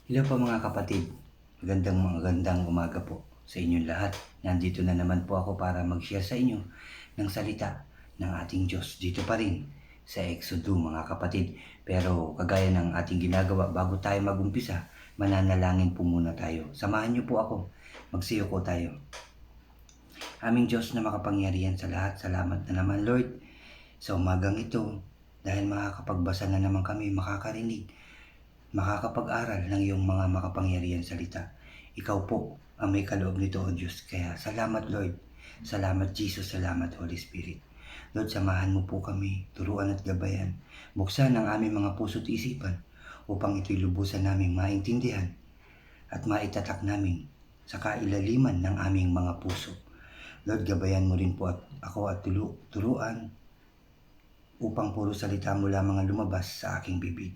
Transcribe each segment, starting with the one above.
Hello po mga kapatid, magandang umaga po sa inyong lahat. Nandito na naman po ako para mag-share sa inyo ng salita ng ating Diyos dito pa rin sa Exodo mga kapatid. Pero kagaya ng ating ginagawa bago tayo mag-umpisa, mananalangin po muna tayo. Samahan niyo po ako, magsiyoko tayo. Aming Diyos na makapangyarihan sa lahat, salamat na naman Lord sa umagang ito dahil makakapagbasa na naman kami, makakapag-aral ng iyong mga makapangyarihan salita. Ikaw po ang may kaloob nito, O Diyos. Kaya salamat Lord, salamat Jesus, salamat Holy Spirit. Lord, samahan mo po kami, turuan at gabayan. Buksan ang aming mga puso't isipan upang ito'y lubusan naming maintindihan at maitatak namin sa kailaliman ng aming mga puso. Lord, gabayan mo rin po at ako at turuan upang puro salita mo lamang ang lumabas sa aking bibig.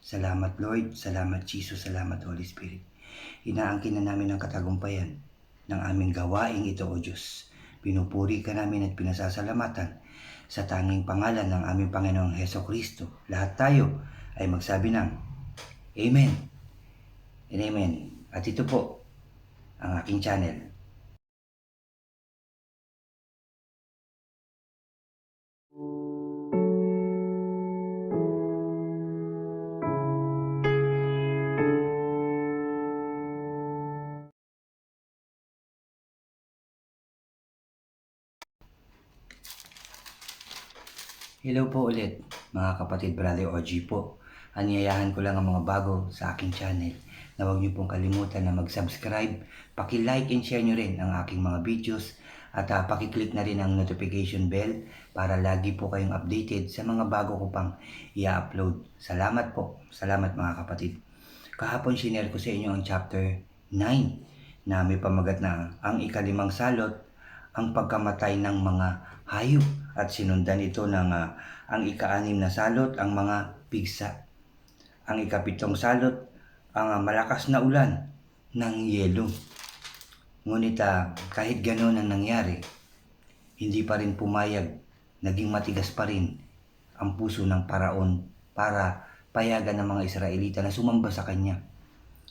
Salamat Lord, salamat Jesus, salamat Holy Spirit. Inaangkin na namin ang katagumpayan ng aming gawaing ito, O Diyos. Pinupuri ka namin at pinasasalamatan sa tanging pangalan ng aming Panginoong Heso Kristo. Lahat tayo ay magsabi ng Amen and Amen. At ito po ang aking channel. Hello po ulit mga kapatid, Brother OG po. Anyayahan ko lang ang mga bago sa aking channel na huwag niyo pong kalimutan na mag-subscribe, paki-like and share niyo rin ang aking mga videos at paki-click na rin ang notification bell para lagi po kayong updated sa mga bago ko pang i-upload. Salamat po, salamat mga kapatid. Kahapon sinare ko sa inyo ang chapter 9 na may pamagat na ang ikalimang salot, ang pagkamatay ng mga hayop, at sinundan ito ng ang ika-6 na salot, ang mga pigsa. Ang ika-7 salot, ang malakas na ulan ng yelo. Ngunit kahit ganoon ang nangyari, hindi pa rin pumayag, naging matigas pa rin ang puso ng Paraon para payagan ng mga Israelita na sumamba sa kanya.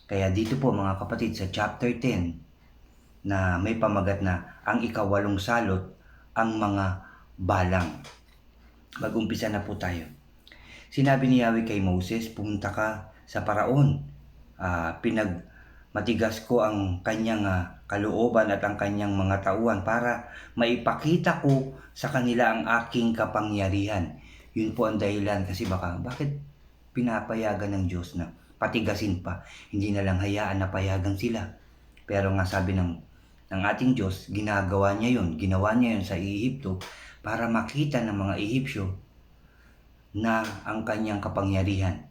Kaya dito po mga kapatid sa chapter 10 na may pamagat na ang ika-8 salot, ang mga balang. Mag-umpisa na po tayo. Sinabi ni Yahweh kay Moses, pumunta ka sa Paraon. Pinagmatigas ko ang kanyang kalooban at ang kanyang mga tauhan para maipakita ko sa kanila ang aking kapangyarihan. Yun po ang dahilan kasi bakit pinapayagan ng Diyos na patigasin pa. Hindi na lang hayaan na payagan sila. Pero nga sabi ng ating Diyos, ginawa niya yun sa Ehipto para makita ng mga Ehipsyo na ang kanyang kapangyarihan.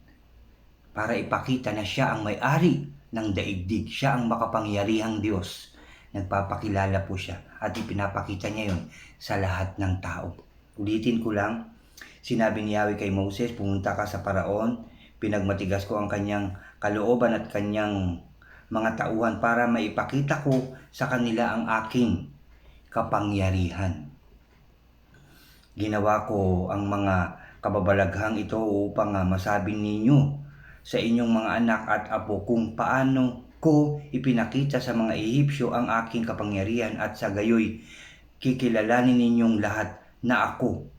Para ipakita na siya ang may-ari ng daigdig, siya ang makapangyarihang Diyos. Nagpapakilala po siya at ipinapakita niya yun sa lahat ng tao. Ulitin ko lang, sinabi ni Yahweh kay Moses, pumunta ka sa Paraon, pinagmatigas ko ang kanyang kalooban at kanyang mga tauhan para maipakita ko sa kanila ang aking kapangyarihan. Ginawa ko ang mga kababalaghang ito upang masabi ninyo sa inyong mga anak at apo kung paano ko ipinakita sa mga Ehipsyo ang aking kapangyarihan, at sa gayoy kikilalanin ninyong lahat na ako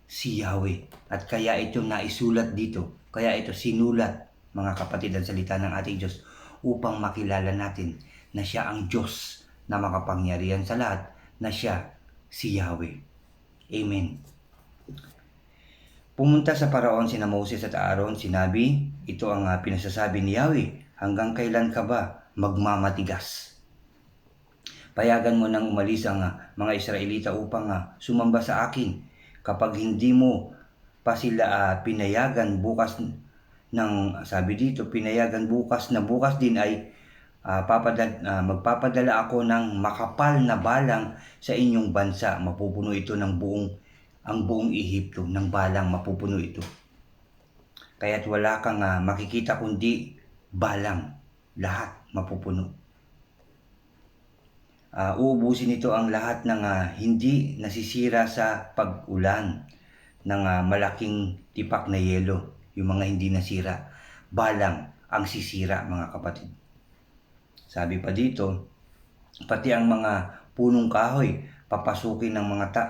si Yahweh. At kaya ito naisulat dito, kaya ito sinulat mga kapatid ang salita ng ating Diyos upang makilala natin na siya ang Diyos na makapangyarihan sa lahat, na siya si Yahweh. Amen. Pumunta sa Paraon sina Moses at Aaron, sinabi, ito ang pinasasabi ni Yahweh, hanggang kailan ka ba magmamatigas? Payagan mo nang umalis ang mga Israelita upang sumamba sa akin. Kapag hindi mo pa sila pinayagan bukas pinayagan bukas din ay magpapadala ako ng makapal na balang sa inyong bansa. Mapupuno ito ng ang buong Ehipto ng balang, mapupuno ito. Kaya't wala kang makikita kundi balang, lahat mapupuno. Uubusin ito ang lahat ng hindi nasisira sa pag-ulan ng malaking tipak na yelo, yung mga hindi nasira. Balang ang sisira, mga kapatid. Sabi pa dito, pati ang mga punong kahoy, papasukin ng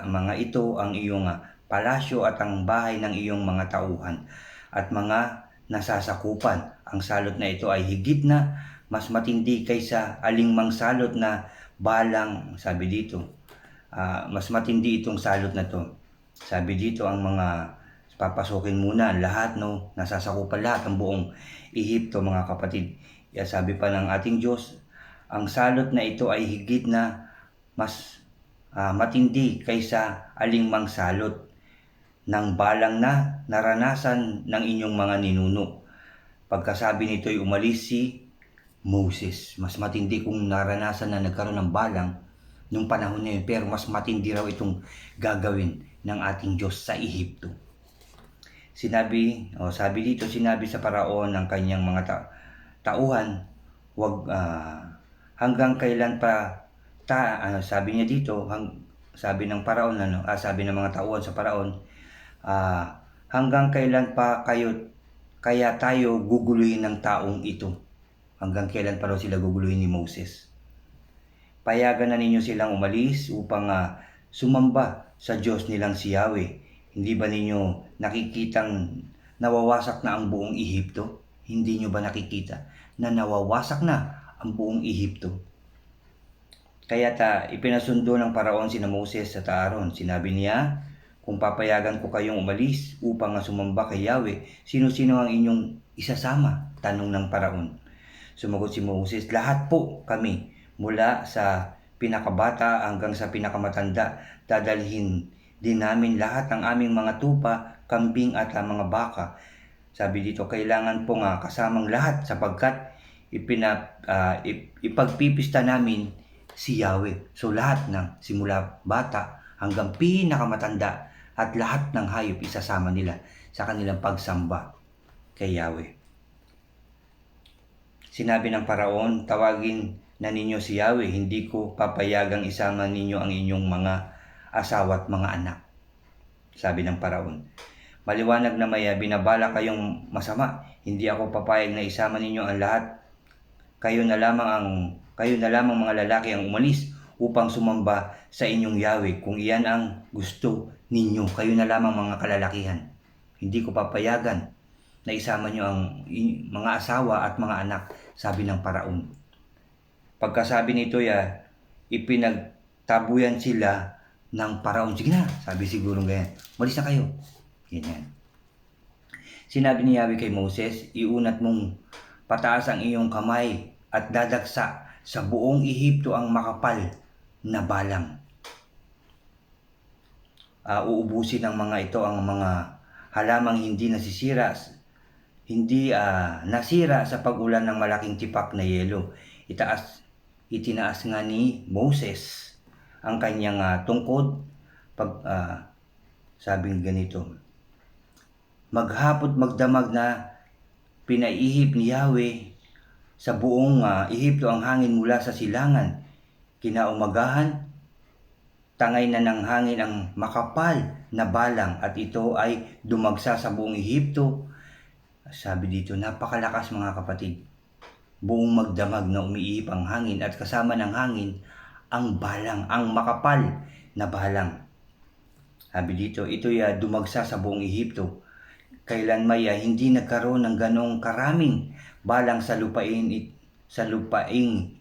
mga ito ang iyong palasyo at ang bahay ng iyong mga tauhan at mga nasasakupan. Ang salot na ito ay higit na mas matindi kaysa alingmang salot na balang. Sabi dito, mas matindi itong salot na to. Sabi dito, ang mga papasukin muna lahat, no, nasasakupan lahat ang buong Ehipto, mga kapatid. Sabi pa ng ating Diyos, ang salot na ito ay higit na mas matindi kaysa alingmang salot ng balang na naranasan ng inyong mga ninuno. Pagkasabi nito ay umalis si Moses. Mas matindi kung naranasan na nagkaroon ng balang nung panahon na yun, pero mas matindi raw itong gagawin ng ating Diyos sa Ehipto. Sabi dito, sinabi sa Paraon ng kanyang mga tauhan, wag hanggang kailan pa sabi niya dito, sabi ng Paraon, sabi ng mga tauhan sa Paraon, hanggang kailan pa kaya tayo guguluhin ng taong ito? Hanggang kailan pa raw sila guguluhin ni Moses? Payagan na ninyo silang umalis upang sumamba sa Diyos nilang si Yahweh. Hindi ba ninyo nakikitang nawawasak na ang buong Ehipto? Hindi nyo ba nakikita na nawawasak na ang buong Ehipto? Kaya ipinasundo ng Paraon sina Moses at Aaron. Sinabi niya, kung papayagan ko kayong umalis upang sumamba kay Yahweh, sino-sino ang inyong isasama? Tanong ng Paraon. Sumagot si Moses, lahat po kami, mula sa pinakabata hanggang sa pinakamatanda, dadalhin din namin lahat ng aming mga tupa, kambing at mga baka. Sabi dito, kailangan po kasamang lahat sapagkat ipagpipista namin si Yahweh. So lahat ng simula bata hanggang pinakamatanda at lahat ng hayop isasama nila sa kanilang pagsamba kay Yahweh. Sinabi ng Paraon, tawagin na ninyo si Yahweh, hindi ko papayagang isama ninyo ang inyong mga asawa at mga anak. Sabi ng Paraon, maliwanag na may binabala kayong masama, hindi ako papayag na isama ninyo ang lahat. Kayo na lamang mga lalaki ang umalis upang sumamba sa inyong Yahweh. Kung iyan ang gusto ninyo, kayo na lamang mga kalalakihan. Hindi ko papayagan na isama nyo ang mga asawa at mga anak, sabi ng Paraon. Pagkasabi nito, ipinagtabuyan sila ng Paraon. Sige na, sabi siguro ganyan. Malis na kayo. Ganyan. Sinabi ni Yahweh kay Moses, iunat mong pataas ang iyong kamay at dadagsa sa buong Ehipto ang makapal na balang. Uubusin ng mga ito ang mga halamang hindi nasira sa pag-ulan ng malaking tipak na yelo. Itinaas nga ni Moses ang kanyang tungkod sabing ganito, maghapot magdamag na pinaihip ni Yahweh sa buong Ehipto ang hangin mula sa silangan. Kinaumagahan, tangay na ng hangin ang makapal na balang at ito ay dumagsa sa buong Ehipto. Sabi dito, napakalakas mga kapatid. Buong magdamag na umiihip ang hangin at kasama ng hangin ang balang, ang makapal na balang. Sabi dito, ito'y dumagsa sa buong Ehipto. Kailan may hindi nagkaroon ng ganong karaming balang sa lupaing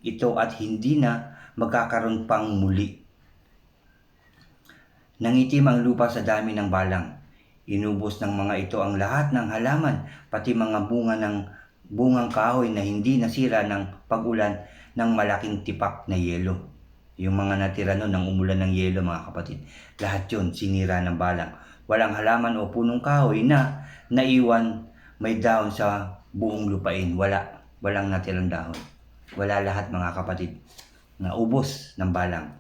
ito at hindi na magkakaroon pang muli. Nangitim ang lupa sa dami ng balang. Inubos ng mga ito ang lahat ng halaman, pati mga bungang kahoy na hindi nasira ng pag-ulan ng malaking tipak na yelo. Yung mga natira noon ng umulan ng yelo, mga kapatid, lahat yun sinira ng balang. Walang halaman o punong kahoy na naiwan may dahon sa buong lupain. Walang natirang dahon. Wala lahat, mga kapatid, na ubos ng balang.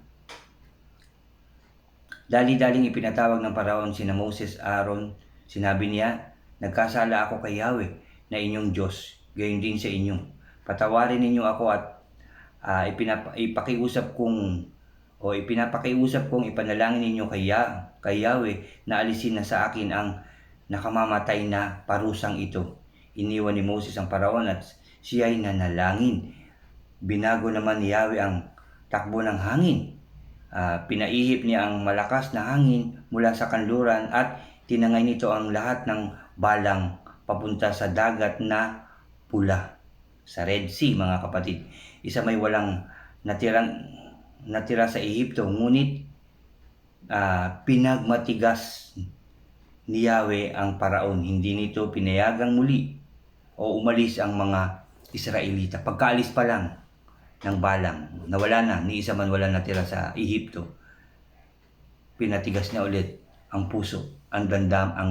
Dali-daling ipinatawag ng Paraon sina Moses, Aaron. Sinabi niya, nagkasala ako kay Yahweh na inyong Diyos, gayon din sa inyo. Patawarin ninyo ako at ipinapakiusap kong ipanalangin ninyo kay Yahweh na alisin na sa akin ang nakamamatay na parusang ito. Iniwan ni Moses ang paraon at siya ay nanalangin. Binago naman ni Yahweh ang takbo ng hangin. Pinaihip niya ang malakas na hangin mula sa kanluran at tinangay nito ang lahat ng balang papunta sa dagat na pula, sa Red Sea, mga kapatid. Isa may walang natira sa Ehipto, ngunit pinagmatigas ni Yahweh ang paraon. Hindi nito pinayagang muli o umalis ang mga Israelita. Pagkaalis pa lang ng balang, nawala na, ni isa man wala natira sa Ehipto, pinatigas niya ulit ang puso, ang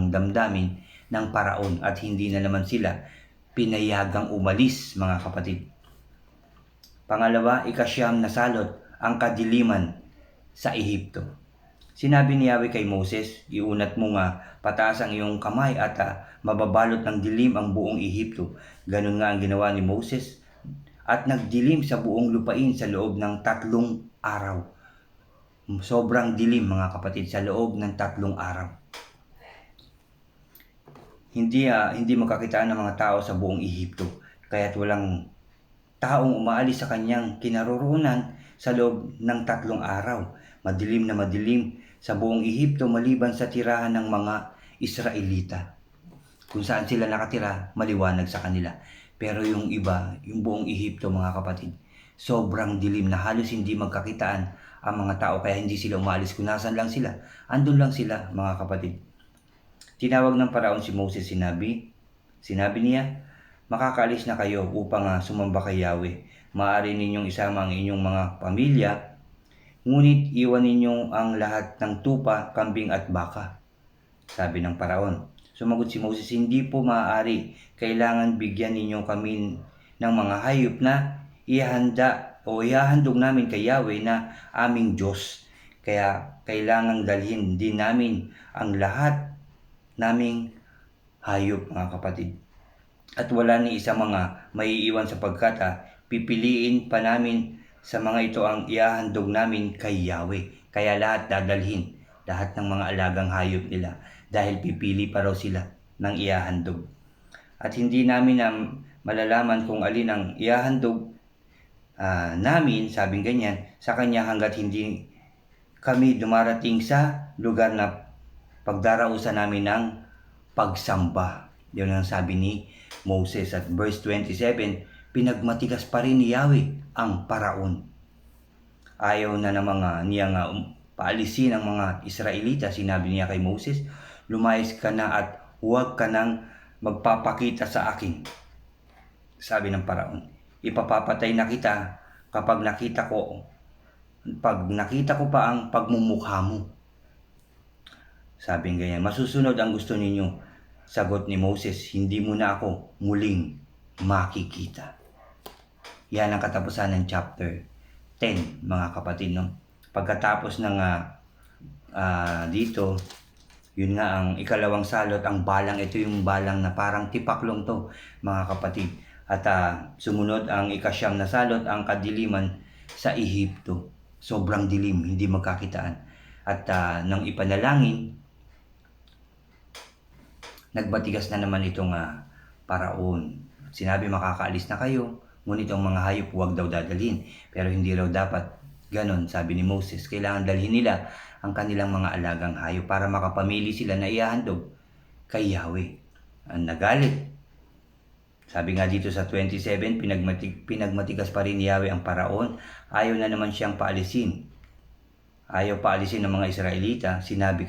damdamin ng paraon at hindi na naman sila pinayagang umalis, mga kapatid. Pangalawa, ikasyam na salot, ang kadiliman sa Ehipto. Sinabi ni Yahweh kay Moses, iunat mo nga pataas ang iyong kamay at mababalot ng dilim ang buong Ehipto. Ganun nga ang ginawa ni Moses at nagdilim sa buong lupain sa loob ng 3 araw. Sobrang dilim, mga kapatid, sa loob ng 3 araw. Hindi makakitaan ng mga tao sa buong Ehipto, kaya't walang taong umaalis sa kanyang kinaroroonan sa loob ng 3 araw. Madilim na madilim sa buong Ehipto maliban sa tirahan ng mga Israelita. Kung saan sila nakatira, maliwanag sa kanila. Pero yung iba, yung buong Ehipto, mga kapatid, sobrang dilim na halos hindi magkakitaan ang mga tao, kaya hindi sila umalis. Kung nasan lang sila, andun lang sila, mga kapatid. Tinawag ng paraon si Moses, sinabi niya, makakaalis na kayo upang sumamba kay Yahweh. Maaari ninyong isama ang inyong mga pamilya, ngunit iwan ninyo ang lahat ng tupa, kambing at baka. Sabi ng paraon. Sumagot si Moses, hindi po maaari. Kailangan bigyan ninyo kami ng mga hayop na ihahandog namin kay Yahweh na aming Diyos. Kaya kailangang dalhin din namin ang lahat naming hayop, mga kapatid. At wala ni isa mga maiiwan sapagkat pipiliin pa namin sa mga ito ang ihahandog namin kay Yahweh. Kaya lahat dadalhin, lahat ng mga alagang hayop nila, dahil pipili pa raw sila ng ihahandog. At hindi namin malalaman kung alin ang ihahandog namin, sabing ganyan, sa kanya hanggat hindi kami dumarating sa lugar na pagdarausan namin ng pagsamba. Yun ang sabi ni Moses. At verse 27, pinagmatigas pa rin ni Yahweh ang paraon. Ayaw na niyang paalisin ang mga Israelita. Sinabi niya kay Moses, lumayas ka na at huwag ka nang magpapakita sa akin. Sabi ng paraon, ipapapatay na kita pag nakita ko pa ang pagmumukha mo. Sabing ganyan, masusunod ang gusto ninyo. Sagot ni Moses, hindi mo na ako muling makikita. Yan ang katapusan ng chapter 10, mga kapatid. No? Pagkatapos ng dito, yun nga ang ikalawang salot, ang balang. Ito yung balang na parang tipaklong to, mga kapatid. At sumunod ang ikasyam na salot, ang kadiliman sa Ehipto. Sobrang dilim, hindi magkakitaan. At nang ipanalangin, nagbatigas na naman itong paraon. Sinabi, makakaalis na kayo, ngunit ang mga hayop huwag daw dadalhin. Pero hindi raw dapat ganon, sabi ni Moses. Kailangan dalhin nila ang kanilang mga alagang hayop para makapamili sila na ihahandog kay Yahweh. Ang nagalit. Sabi nga dito sa 27, pinagmatigas pa rin ni Yahweh ang paraon. Ayaw na naman siyang paalisin. Ayaw paalisin ng mga Israelita. Sinabi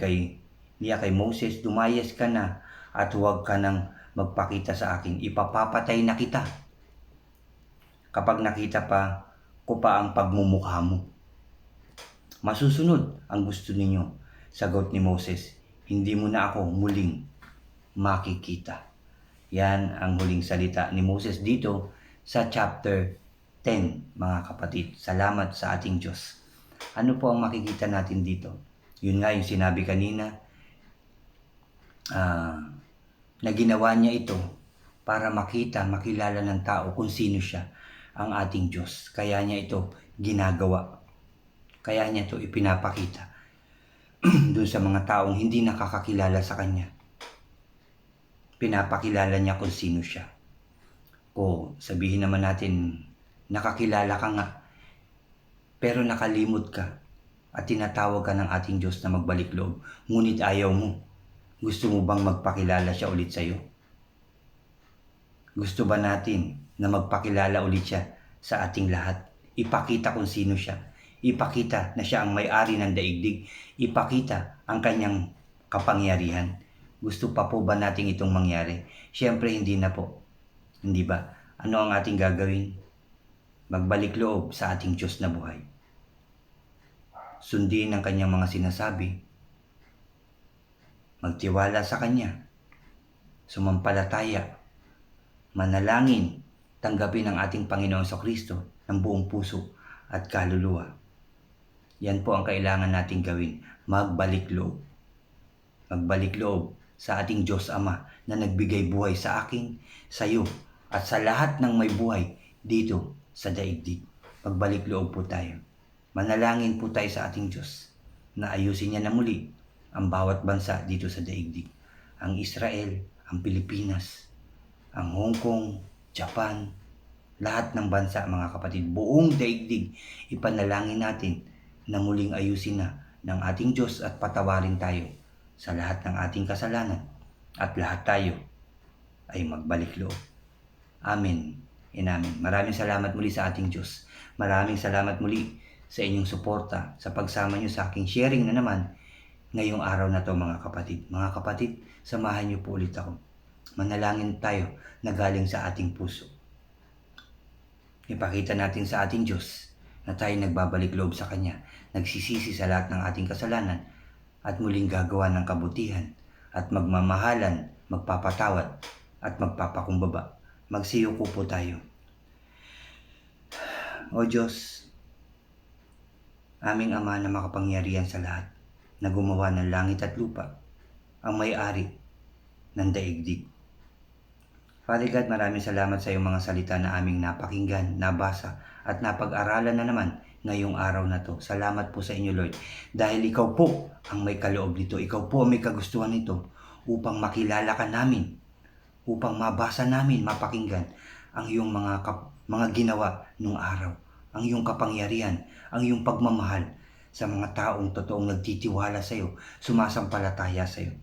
niya kay Moses, lumayas ka na at huwag ka nang magpakita sa akin. Ipapapatay na kita kapag nakita ko pa ang pagmumukha mo. Masusunod ang gusto ninyo. Sagot ni Moses, hindi mo na ako muling makikita. Yan ang huling salita ni Moses dito sa chapter 10, mga kapatid. Salamat sa ating Diyos. Ano po ang makikita natin dito? Yun nga yung sinabi kanina, na ginawa niya ito para makilala ng tao kung sino siya, ang ating Diyos. Kaya niya ito ginagawa. Kaya niya ito ipinapakita doon sa mga taong hindi nakakakilala sa Kanya. pinapakilala niya kung sino siya. O sabihin naman natin, nakakilala ka nga, pero nakalimot ka at tinatawag ka ng ating Diyos na magbalik loob, ngunit ayaw mo. Gusto mo bang magpakilala siya ulit sa'yo? Gusto ba natin na magpakilala ulit siya sa ating lahat? Ipakita kung sino siya. Ipakita na siya ang may-ari ng daigdig. Ipakita ang kanyang kapangyarihan. Gusto pa po ba nating itong mangyari? Siyempre hindi na po. Hindi ba? Ano ang ating gagawin? Magbalik loob sa ating Diyos na buhay. Sundin ang kanyang mga sinasabi. Magtiwala sa kanya. Sumampalataya. Manalangin, tanggapin ang ating Panginoong Kristo ng buong puso at kaluluwa. Yan po ang kailangan nating gawin, magbalik loob. Magbalik loob sa ating Diyos Ama na nagbigay buhay sa akin, sa iyo, at sa lahat ng may buhay dito sa daigdig. Magbalik loob po tayo. Manalangin po tayo sa ating Diyos na ayusin niya na muli ang bawat bansa dito sa daigdig. Ang Israel, ang Pilipinas, ang Hong Kong, Japan, lahat ng bansa mga kapatid, buong daigdig, ipanalangin natin na muling ayusin na ng ating Diyos at patawarin tayo sa lahat ng ating kasalanan at lahat tayo ay magbalik loob. Amen and amen. Maraming salamat muli sa ating Diyos. Maraming salamat muli sa inyong suporta, sa pagsama nyo sa aking sharing na naman ngayong araw na to mga kapatid. Mga kapatid, samahan nyo po ulit ako. Manalangin tayo na galing sa ating puso. Ipakita natin sa ating Diyos na tayo nagbabalik loob sa Kanya, nagsisisi sa lahat ng ating kasalanan at muling gagawa ng kabutihan at magmamahalan, magpapatawad at magpapakumbaba. Magsiyuko po tayo. O Diyos, aming Ama na makapangyarihan sa lahat, na gumawa ng langit at lupa, ang may-ari ng daigdig. Father God, maraming salamat sa iyong mga salita na aming napakinggan, nabasa, at napag-aralan na naman ngayong araw na to. Salamat po sa inyo, Lord. Dahil ikaw po ang may kaloob nito. Ikaw po ang may kagustuhan nito upang makilala ka namin, upang mabasa namin, mapakinggan ang iyong mga ginawa nung araw, ang iyong kapangyarihan, ang iyong pagmamahal sa mga taong totoong nagtitiwala sa iyo, sumasampalataya sa iyo.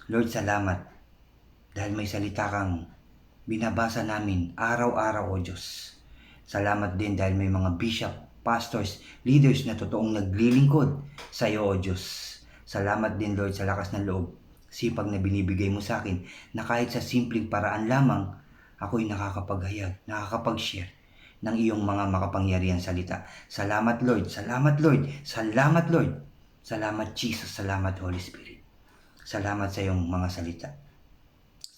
Lord, salamat. Dahil may salita kang binabasa namin araw-araw, O Diyos. Salamat din dahil may mga bishop, pastors, leaders na totoong naglilingkod sa iyo, O Diyos. Salamat din, Lord, sa lakas ng loob, sipag na binibigay mo sa akin na kahit sa simpleng paraan lamang, ako'y nakakapaghayag, nakakapag-share ng iyong mga makapangyarihan salita. Salamat, Lord. Salamat, Lord. Salamat, Lord. Salamat, Jesus. Salamat, Holy Spirit. Salamat sa iyong mga salita.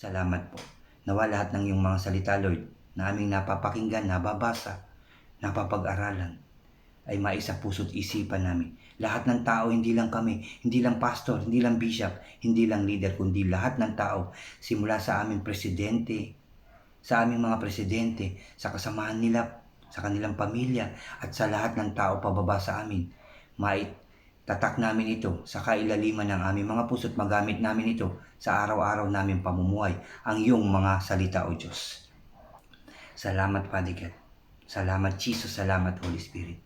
Salamat po. Nawa lahat ng iyong mga salita, Lord, na aming napapakinggan, nababasa, napapag-aralan, ay maisa puso't isipan namin. Lahat ng tao, hindi lang kami, hindi lang pastor, hindi lang bishop, hindi lang leader, kundi lahat ng tao, simula sa aming presidente, sa aming mga presidente, sa kasamahan nila, sa kanilang pamilya, at sa lahat ng tao pababa sa amin. Tatak namin ito sa kailaliman ng aming mga puso't magamit namin ito sa araw-araw namin pamumuhay, ang iyong mga salita, O Diyos. Salamat, Father God. Salamat, Jesus. Salamat, Holy Spirit.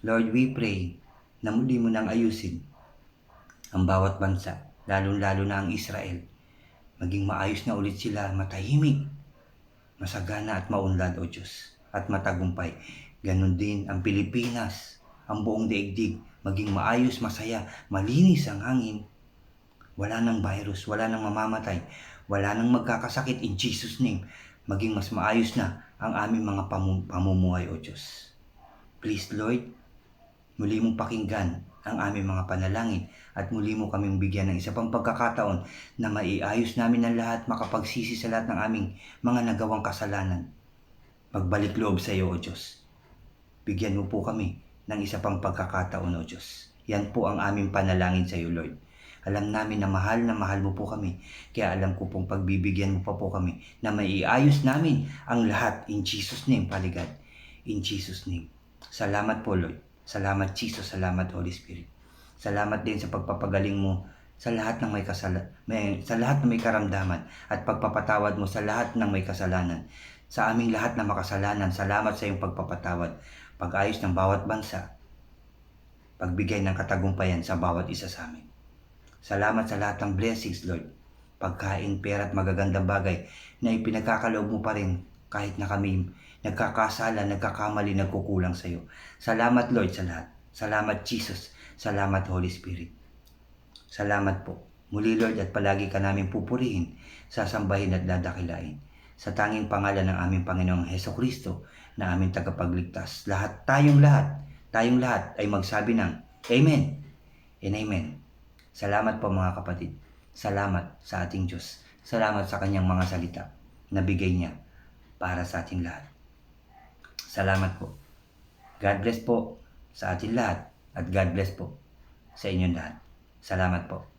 Lord, we pray na muli mo nang ayusin ang bawat bansa, lalong-lalo na ang Israel. Maging maayos na ulit sila, matahimik, masagana at maunlad, O Diyos, at matagumpay. Ganon din ang Pilipinas, ang buong daigdig, maging maayos, masaya, malinis ang hangin. Wala nang virus, wala nang mamamatay, wala nang magkakasakit in Jesus' name. Maging mas maayos na ang aming mga pamumuhay, O Diyos. Please, Lord, muli mong pakinggan ang aming mga panalangin at muli mo kaming bigyan ng isa pang pagkakataon na maiayos namin ang lahat, makapagsisi sa lahat ng aming mga nagawang kasalanan. Magbalik loob sa iyo, O Diyos. Bigyan mo po kami ng isa pang pagkakataon, O Diyos. Yan po ang aming panalangin sa iyo, Lord. Alam namin na mahal mo po kami. Kaya alam ko pong pagbibigyan mo pa po kami na maiayos namin ang lahat. In Jesus' name, Father God. In Jesus' name. Salamat po, Lord. Salamat, Jesus. Salamat, Holy Spirit. Salamat din sa pagpapagaling mo sa lahat ng sa lahat ng may karamdaman at pagpapatawad mo sa lahat ng may kasalanan. Sa aming lahat na makasalanan, salamat sa iyong pagpapatawad, pag-ayos ng bawat bansa, pagbigay ng katagumpayan sa bawat isa sa amin. Salamat sa lahat ng blessings, Lord. Pagkain, pera at magagandang bagay na ipinagkakaloob mo pa rin kahit na kami nagkakasala, nagkakamali, nagkukulang sa iyo. Salamat, Lord, sa lahat. Salamat, Jesus. Salamat, Holy Spirit. Salamat po. Muli, Lord, at palagi ka namin pupurihin, sasambahin at dadakilain. Sa tanging pangalan ng aming Panginoong Hesukristo na aming tagapagligtas. Tayong lahat ay magsabi ng Amen and Amen. Salamat po mga kapatid. Salamat sa ating Diyos. Salamat sa kanyang mga salita na bigay niya para sa ating lahat. Salamat po. God bless po sa ating lahat at God bless po sa inyong lahat. Salamat po.